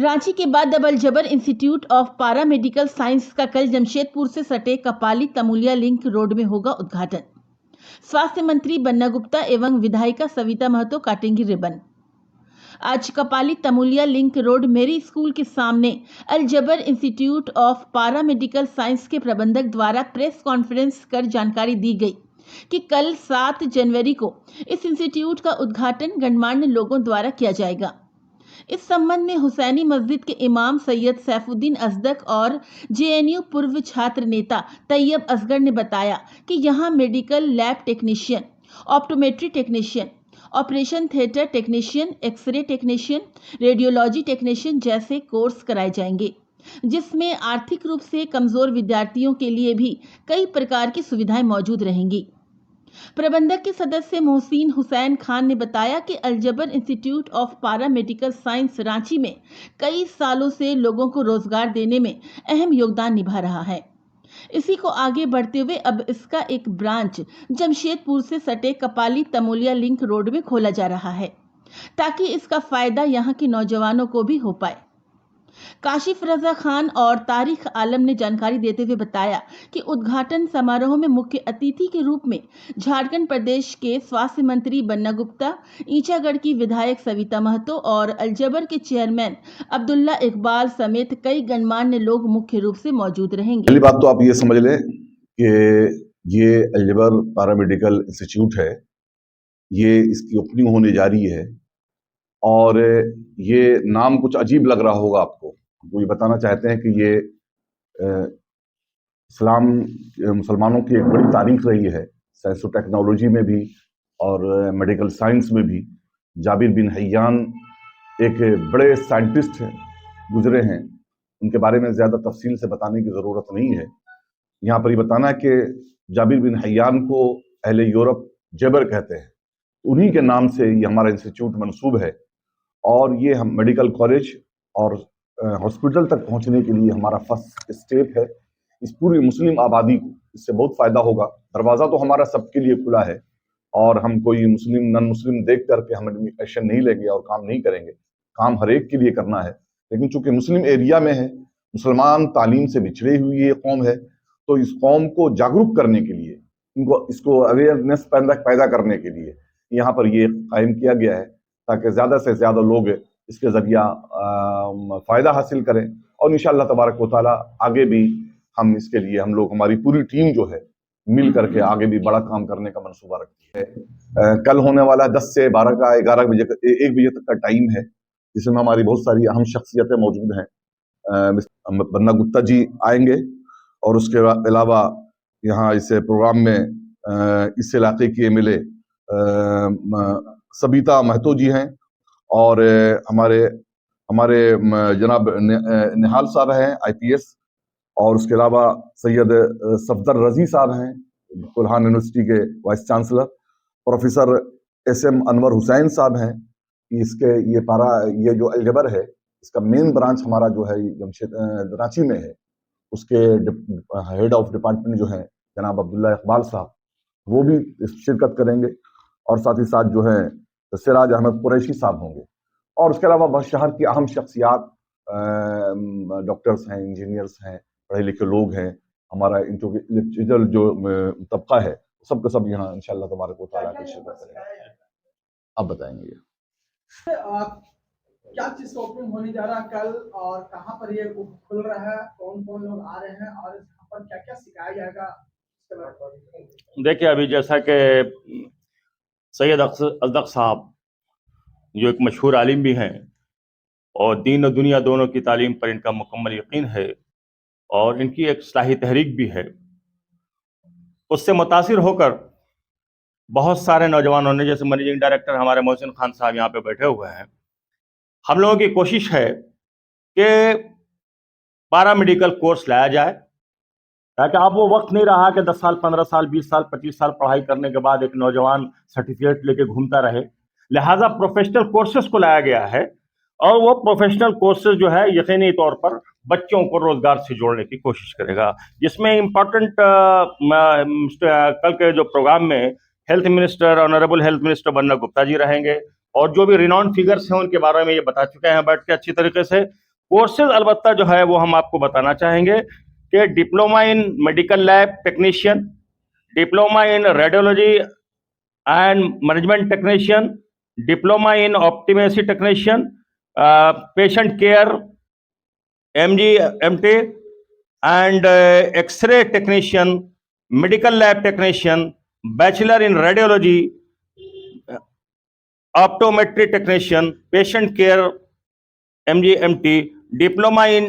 रांची के बाद अब अलजबर इंस्टीट्यूट ऑफ पारा मेडिकल साइंस का कल जमशेदपुर से सटे कपाली तमुलिया लिंक रोड में होगा उद्घाटन। स्वास्थ्य मंत्री बन्ना गुप्ता एवं विधायिका सविता महतो काटेंगी रिबन। आज कपाली तमुलिया लिंक रोड मेरी स्कूल के सामने अलजबर इंस्टीट्यूट ऑफ पारा मेडिकल साइंस के प्रबंधक द्वारा प्रेस कॉन्फ्रेंस कर जानकारी दी गई कि कल 7 जनवरी को इस इंस्टीट्यूट का उद्घाटन गणमान्य लोगों द्वारा किया जाएगा। इस संबंध में हुसैनी मस्जिद के इमाम सैयद सैफुद्दीन अजदक और जेएनयू पूर्व छात्र नेता तैयब असगर ने बताया कि यहां medical lab technician, optometry technician, operation theatre technician, X ray technician, radiology technician जैसे कोर्स कराए जाएंगे, जिसमें आर्थिक रूप से कमजोर विद्यार्थियों के लिए भी कई प्रकार की सुविधाएं मौजूद रहेंगी। प्रबंधक के सदस्य मोहसिन हुसैन खान ने बताया कि अलजबर इंस्टीट्यूट ऑफ पारा मेडिकल साइंस रांची में कई सालों से लोगों को रोजगार देने में अहम योगदान निभा रहा है। इसी को आगे बढ़ते हुए अब इसका एक ब्रांच जमशेदपुर से सटे कपाली तमुलिया लिंक रोड में खोला जा रहा है, ताकि इसका फायदा यहाँ के नौजवानों को भी हो पाए। काशिफ रजा खान और तारिक आलम ने जानकारी देते हुए बताया कि उद्घाटन समारोह में मुख्य अतिथि के रूप में झारखंड प्रदेश के स्वास्थ्य मंत्री बन्ना गुप्ता, ईचागढ़ की विधायक सविता महतो और अलजबर के चेयरमैन अब्दुल्ला इकबाल समेत कई गणमान्य लोग मुख्य रूप से मौजूद रहेंगे। पहली बात तो आप ये समझ लें कि ये अलजबर पैरामेडिकल इंस्टीट्यूट है, ये इसकी ओपनिंग होने जा रही है और ये नाम कुछ अजीब लग रहा होगा आपको। वो ये बताना चाहते हैं कि ये इस्लाम मुसलमानों की एक बड़ी तारीख रही है, साइंस और टेक्नोलॉजी में भी और मेडिकल साइंस में भी। जाबिर बिन हैयान एक बड़े साइंटिस्ट गुजरे हैं, उनके बारे में ज़्यादा तफसील से बताने की ज़रूरत नहीं है। यहाँ पर ये बताना है कि जाबिर बिन हैयान को अहले यूरोप जेबर कहते हैं, उन्हीं के नाम से ये हमारा इंस्टीट्यूट मंसूब है और ये हम मेडिकल कॉलेज और हॉस्पिटल तक पहुंचने के लिए हमारा फर्स्ट स्टेप है। इस पूरी मुस्लिम आबादी को इससे बहुत फायदा होगा। दरवाज़ा तो हमारा सबके लिए खुला है और हम कोई मुस्लिम नॉन मुस्लिम देख करके हम एक्शन नहीं लेंगे और काम नहीं करेंगे। काम हर एक के लिए करना है, लेकिन चूंकि मुस्लिम एरिया में है, मुसलमान तालीम से बिछड़ी हुई ये कौम है, तो इस कौम को जागरूक करने के लिए, इनको इसको अवेयरनेस पैदा करने के लिए यहाँ पर ये कायम किया गया है, ताकि ज़्यादा से ज़्यादा लोग इसके ज़रिया फ़ायदा हासिल करें। और इंशाअल्लाह तबारक व तआला आगे भी हम इसके लिए हम लोग हमारी पूरी टीम जो है मिल करके आगे भी बड़ा काम करने का मंसूबा रखती है। कल होने वाला 10 से 12 का 11 बजे 1 बजे तक का टाइम है, जिसमें हमारी बहुत सारी अहम शख्सियतें मौजूद हैं। बन्ना गुप्ता जी आएंगे और उसके अलावा यहाँ इस प्रोग्राम में इस इलाके की एमएलए सविता महतो जी हैं और हमारे जनाब निहाल साहब हैं आईपीएस, और उसके अलावा सैयद सफदर रजी साहब हैं कुल्हान यूनिवर्सिटी के vice chancellor, professor S M Anwar Hussain साहब हैं। ये जो अलजबर है, इसका मेन ब्रांच हमारा जो है जमशेद रांची में है, उसके हेड ऑफ डिपार्टमेंट जो है जनाब अब्दुल्ला इकबाल साहब, वो भी शिरकत करेंगे और साथ ही साथ जो है सिराज अहमद कुरैशी साहब होंगे। और उसके अलावा बहुत शहर की अहम शख्सियात, डॉक्टर्स हैं, इंजीनियर्स हैं, पढ़े लिखे लोग हैं, हमारा इंटेलेक्चुअल जो तबका है, सब का सब यहाँ इंशाअल्लाह तबारक व तआला की शिरकत करेंगे। अब बताएंगे क्या चीज का ओपनिंग होने जा रहा है कल और कहाँ पर ये खुल रहा है, कौन कौन लोग आ रहे हैं और यहाँ पर क्या क्या सिखाया जाएगा? देखिए, अभी जैसा कि सैयद अजदक साहब जो एक मशहूर आलिम भी हैं और दीन और दुनिया दोनों की तालीम पर इनका मुकम्मल यकीन है और इनकी एक इस्लाही तहरीक भी है, उससे मुतासिर होकर बहुत सारे नौजवानों ने, जैसे मैनेजिंग डायरेक्टर हमारे मोहसिन खान साहब यहाँ पे बैठे हुए हैं, हम लोगों की कोशिश है कि पारा मेडिकल कोर्स लाया जाए, ताकि अब वो वक्त नहीं रहा कि 10 साल 15 साल 20 साल 25 साल पढ़ाई करने के बाद एक नौजवान सर्टिफिकेट लेके घूमता रहे। लिहाजा प्रोफेशनल कोर्सेज को लाया गया है और वो प्रोफेशनल कोर्सेज जो है यकीनी तौर पर बच्चों को रोजगार से जोड़ने की कोशिश करेगा, जिसमें इम्पोर्टेंट कल के जो प्रोग्राम में health minister, honourable health minister Banna Gupta ji रहेंगे और जो भी रिनाउंड फिगर्स हैं उनके बारे में ये बता चुके हैं बैठ के अच्छी तरीके से। कोर्सेज अलबत्ता जो है वो हम आपको बताना चाहेंगे कि diploma in medical lab technician, diploma in radiology and management technician, diploma in optometry technician, patient care MG MT and X-ray technician, medical lab technician, bachelor in radiology, optometry technician, patient care MG MT, diploma in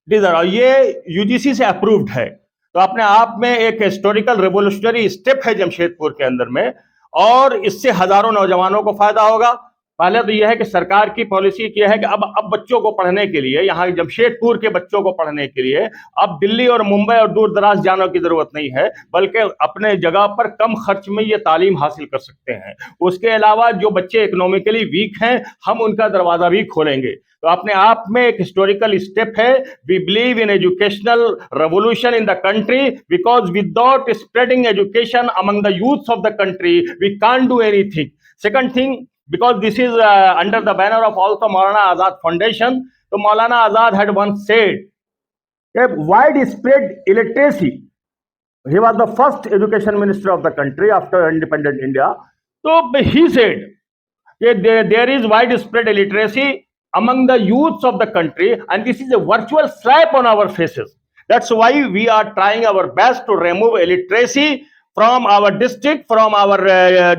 digger, ये UGC से approved है। तो अपने आप में एक historical revolutionary step है जमशेदपुर के अंदर में, और इससे हजारों नौजवानों को फायदा होगा। पहले तो यह है कि सरकार की पॉलिसी की है कि अब बच्चों को पढ़ने के लिए, यहाँ जमशेदपुर के बच्चों को पढ़ने के लिए अब दिल्ली और मुंबई और दूर दराज जाने की जरूरत नहीं है, बल्कि अपने जगह पर कम खर्च में ये तालीम हासिल कर सकते हैं। उसके अलावा जो बच्चे इकोनॉमिकली वीक हैं, हम उनका दरवाजा भी खोलेंगे। तो अपने आप में एक हिस्टोरिकल स्टेप है। We believe in educational revolution in the country, because without spreading education among the youth of the country we can't do anything. Second thing, because this is under the banner of also Maulana Azad Foundation. So Maulana Azad had once said that widespread illiteracy, he was the first education minister of the country after independent India. So he said that there is widespread illiteracy among the youths of the country, and this is a virtual slap on our faces. That's why we are trying our best to remove illiteracy from our district, from our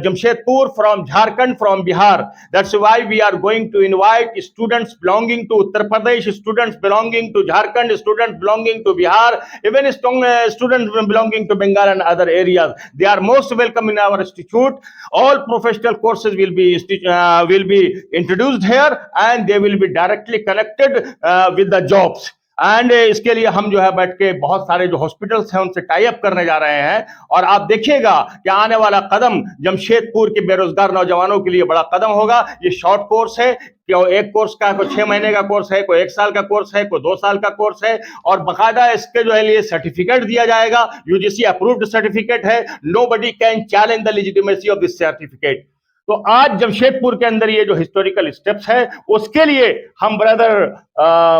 Jamshedpur, from Jharkhand, from Bihar. That's why we are going to invite students belonging to Uttar Pradesh, students belonging to Jharkhand, students belonging to Bihar, even students belonging to Bengal and other areas. They are most welcome in our institute. All professional courses will be introduced here, and they will be directly connected with the jobs. And इसके लिए हम जो है बैठ के बहुत सारे जो हॉस्पिटल्स हैं उनसे टाई अप करने जा रहे हैं, और आप देखिएगा कि आने वाला कदम जमशेदपुर के बेरोजगार नौजवानों के लिए बड़ा कदम होगा। ये शॉर्ट कोर्स है कि एक कोर्स का कोई 6 महीने का कोर्स है, कोई 1 साल का कोर्स है, कोई 2 साल का कोर्स है, और बाकायदा इसके जो है लिए सर्टिफिकेट दिया जाएगा। UGC अप्रूव्ड सर्टिफिकेट है। Nobody can challenge the legitimacy of this certificate. तो आज जमशेदपुर के अंदर ये जो हिस्टोरिकल स्टेप्स है, उसके लिए हम ब्रदर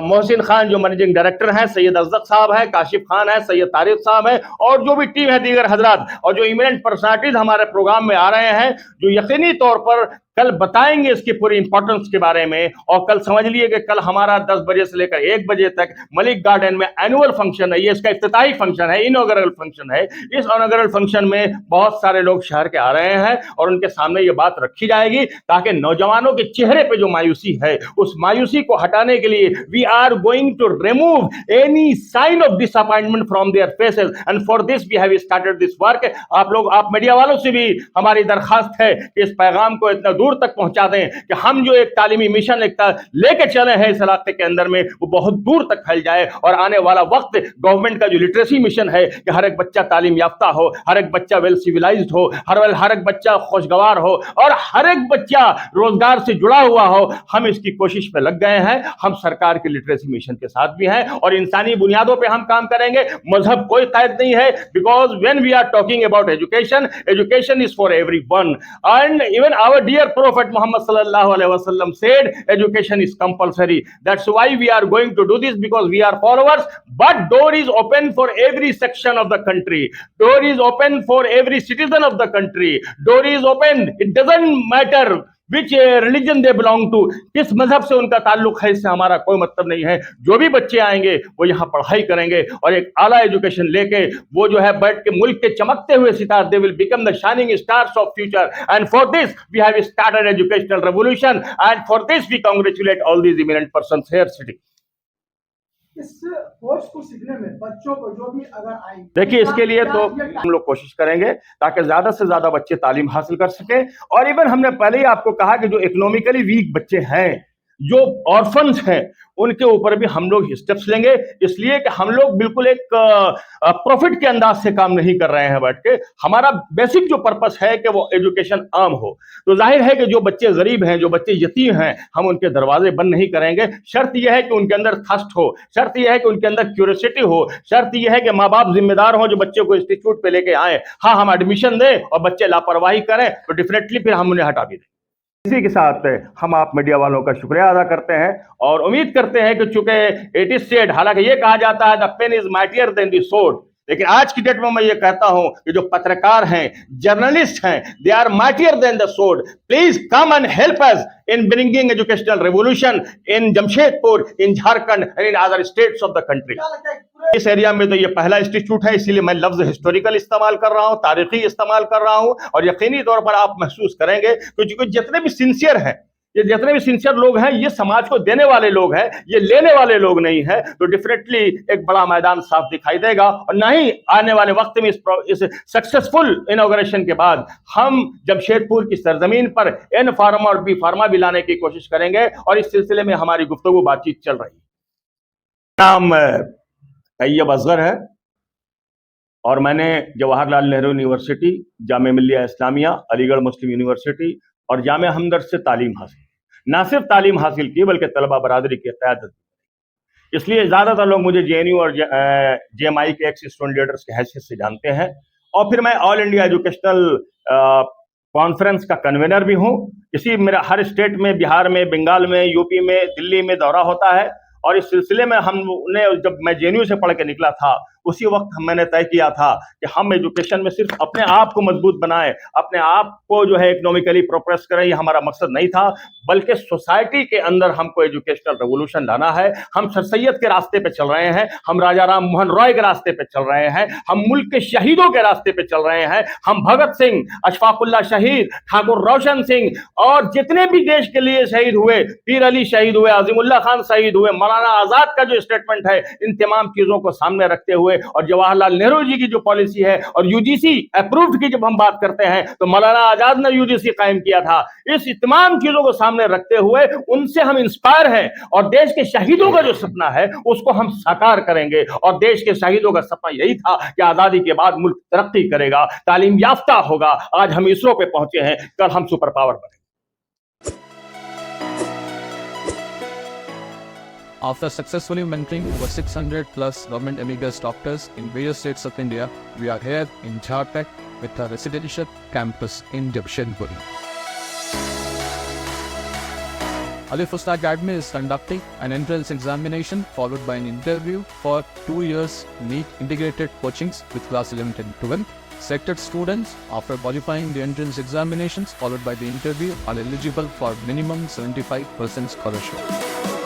मोहसिन खान जो मैनेजिंग डायरेक्टर हैं, सैयद अजदक साहब हैं, काशिफ खान है, सैयद तारिक साहब हैं, और जो भी टीम है दीगर हजरात, और जो इमिनेंट पर्सनालिटीज हमारे प्रोग्राम में आ रहे हैं, जो यकीनी तौर पर कल बताएंगे इसकी पूरी इंपॉर्टेंस के बारे में। और कल समझ लिए कि कल हमारा 10 बजे से लेकर 1 बजे तक मलिक गार्डन में एनुअल फंक्शन है। ये इसका इफ्तिताही फंक्शन है, इनॉग्रेल फंक्शन है। इस इनॉग्रेल फंक्शन में बहुत सारे लोग शहर के आ रहे हैं, और उनके सामने ये बात रखी जाएगी ताकि नौजवानों के चेहरे पे जो मायूसी है, उस मायूसी को हटाने के लिए we are going to remove any sign of disappointment from their faces, and for this we have started this work. आप मीडिया वालों से भी हमारी दरखास्त है कि इस पैगाम को इतना दूर तक पहुंचा दें कि हम जो एक तालीमी मिशन लेके चले हैं इस इलाके के अंदर में, वो बहुत दूर तक फैल जाए। और आने वाला वक्त गवर्नमेंट का जो लिटरेसी मिशन है कि हर एक बच्चा तालीम याफ्ता हो, हर एक बच्चा वेल सिविलाइज्ड हो, हर एक बच्चा खुशगवार हो, और हर एक बच्चा रोजगार से जुड़ा हुआ हो, हम इसकी कोशिश पे लग गए हैं। हम सरकार के लिटरेसी मिशन के साथ भी हैं, और इंसानी बुनियादों पे हम काम करेंगे। मजहब कोई कायद नहीं है, because when we are talking about education, education is for everyone, and even our dear Prophet Muhammad sallallahu alaihi wasallam said education is compulsory. That's why we are going to do this, because we are followers. But door is open for every section of the country. Door is open for every citizen of the country. Door is open. It doesn't matter which religion they belong to, किस मजहब से उनका ताल्लुक है, इससे हमारा कोई मतलब नहीं है। जो भी बच्चे आएंगे वो यहाँ पढ़ाई करेंगे, और एक आला एजुकेशन लेके वो जो है बैठ के मुल्क के चमकते हुए सितारे, they will become the shining stars of future. And for this we have started educational revolution, and for this we congratulate all these eminent persons here sitting. इस कोर्स को सीखने में बच्चों को जो भी अगर आए, देखिए इसके लिए तो हम लोग कोशिश करेंगे ताकि ज्यादा से ज्यादा बच्चे तालीम हासिल कर सके। और इवन हमने पहले ही आपको कहा कि जो इकोनॉमिकली वीक बच्चे हैं, जो ऑर्फन्स हैं, उनके ऊपर भी हम लोग स्टेप्स लेंगे, इसलिए कि हम लोग बिल्कुल एक प्रॉफिट के अंदाज से काम नहीं कर रहे हैं बैठ के। हमारा बेसिक जो पर्पस है कि वो एजुकेशन आम हो। तो जाहिर है कि जो बच्चे गरीब हैं, जो बच्चे यतीम हैं, हम उनके दरवाजे बंद नहीं करेंगे। शर्त यह है कि उनके अंदर थर्स्ट हो, शर्त यह है कि उनके अंदर क्यूरियोसिटी हो, शर्त यह है कि माँ बाप जिम्मेदार हो जो बच्चे को इंस्टीट्यूट पे लेके आए। हाँ, हम एडमिशन दें और बच्चे लापरवाही करें तो डेफिनेटली फिर हम उन्हें हटा भी दें। इसी के साथ हम आप मीडिया वालों का शुक्रिया अदा करते हैं और उम्मीद करते हैं कि चूंकि इट इज सेड, हालांकि ये कहा जाता है the pen is mightier than the sword, लेकिन आज की डेट में मैं ये कहता हूं कि जो पत्रकार हैं, जर्नलिस्ट हैं, they are mightier than the sword. Please come and help us in bringing educational revolution in Jamshedpur, in Jharkhand and in other states of the country. क्या लगता है कि पूरे इस एरिया में तो ये पहला इंस्टीट्यूट है, इसीलिए मैं लफ्ज हिस्टोरिकल इस्तेमाल कर रहा हूं, तारीखी इस्तेमाल कर रहा हूं, और यकीनी तौर पर आप महसूस करेंगे क्योंकि जितने भी सिंसियर हैं, ये जितने भी सिंसियर लोग हैं, ये समाज को देने वाले लोग हैं, ये लेने वाले लोग नहीं है, तो डेफिनेटली एक बड़ा मैदान साफ दिखाई देगा। और नहीं, आने वाले वक्त में इस सक्सेसफुल इनॉग्रेशन के बाद हम जमशेदपुर की सरजमीन पर एन फार्मा और बी फार्मा भी लाने की कोशिश करेंगे, और इस सिलसिले में हमारी गुफ्तगू बातचीत चल रही है। नाम तैयब असगर है और मैंने जवाहरलाल नेहरू यूनिवर्सिटी, जामिया मिल्लिया इस्लामिया, अलीगढ़ मुस्लिम यूनिवर्सिटी और जामिया हमदर्द से तालीम हासिल, ना सिर्फ तालीम हासिल की बल्कि तलबा बरादरी की क़यादत। इसलिए ज़्यादातर लोग मुझे JNU और JMI के एक्स स्टूडेंट लीडर्स की हैसियत से जानते हैं। और फिर मैं ऑल इंडिया एजुकेशनल कॉन्फ्रेंस का कन्वेनर भी हूँ। इसी मेरा हर स्टेट में, बिहार में, बंगाल में, यूपी में, दिल्ली में दौरा होता है। और इस सिलसिले में हमने, जब मैं JNU से पढ़ के निकला था, उसी वक्त मैंने तय किया था कि हम एजुकेशन में सिर्फ अपने आप को मजबूत बनाएं, अपने आप को जो है इकोनॉमिकली प्रोग्रेस करें, ये हमारा मकसद नहीं था, बल्कि सोसाइटी के अंदर हमको एजुकेशनल रेवोल्यूशन लाना है। हम सर सैयद के रास्ते पे चल रहे हैं, हम राजा राम मोहन रॉय के रास्ते पे चल रहे हैं, हम मुल्क के शहीदों के रास्ते पे चल रहे हैं। हम भगत सिंह, अशफाकुल्ला शहीद, ठाकुर रोशन सिंह और जितने भी देश के लिए शहीद हुए, पीर अली शहीद हुए, अजीमुल्लाह खान शहीद हुए, मौलाना आजाद का जो स्टेटमेंट है, इन तमाम चीजों को सामने रखते हुए, और जवाहरलाल नेहरू जी की जो पॉलिसी है और UGC अप्रूव्ड की जब हम बात करते हैं तो मौलाना आजाद ने UGC कायम किया था। इस तमाम चीजों को सामने रखते हुए उनसे हम इंस्पायर हैं और देश के शहीदों का जो सपना है उसको हम साकार करेंगे। और देश के शहीदों का सपना यही था कि आजादी के बाद मुल्क तरक्की करेगा, तालीम याफ्ता होगा। आज हम इसरो पे पहुंचे हैं, कल हम सुपर पावर बनेंगे। After successfully mentoring over 600 plus government MBBS doctors in various states of India, we are here in Jharkhand with a residential campus in Jamshedpur. Alif Ustad Academy is conducting an entrance examination followed by an interview for 2 years NEET integrated coachings with class 11 and 12. Selected students, after qualifying the entrance examinations followed by the interview, are eligible for minimum 75% scholarship.